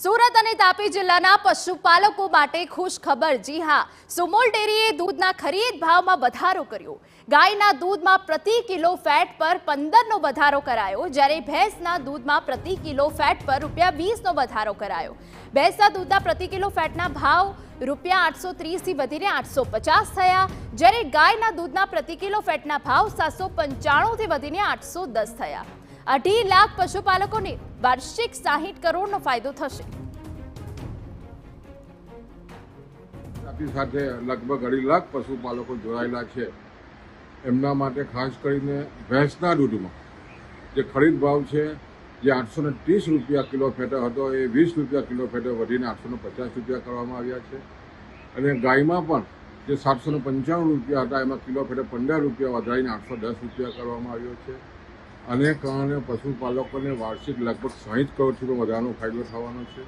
સુરત અને તાપી જિલ્લાના પશુપાલકો માટે ખુશ ખબર। જી હા, સુમોલ ડેરીએ દૂધના ખરીદ ભાવમાં વધારો કર્યો। ગાયના દૂધમાં પ્રતિ કિલો ફેટ પર 15નો વધારો કરાયો, જ્યારે ભેંસના દૂધમાં પ્રતિ કિલો ફેટ પર ₹20નો વધારો કરાયો। ભેંસના દૂધના પ્રતિ કિલો ફેટના ભાવ ₹830 થી વધીને 850 થયા, જ્યારે ગાયના દૂધના પ્રતિ કિલો ફેટના ભાવ 795 થી વધીને 810 થયા। 2.5 લાખ પશુપાલકોને વાર્ષિક 60 કરોડનો ફાયદો થશે। આપણી સાથે લગભગ 2.5 લાખ પશુપાલકો જોડાયેલા છે। એમના માટે ખાસ કરીને ભેંસના દૂધમાં જે ખરીદ ભાવ છે, જે 830 રૂપિયા કિલો ફેટે હતો, એ 20 રૂપિયા કિલો ફેટે વધીને 850 રૂપિયા કરવામાં આવ્યા છે। અને ગાયમાં પણ જે 795 રૂપિયા હતા, એમાં કિલો ફેટે 15 રૂપિયા વધારીને 810 રૂપિયા કરવામાં આવ્યો છે। આને કારણે પશુપાલકોને વાર્ષિક લગભગ 60 કરોડથી વધારાનો ફાયદો થવાનો છે।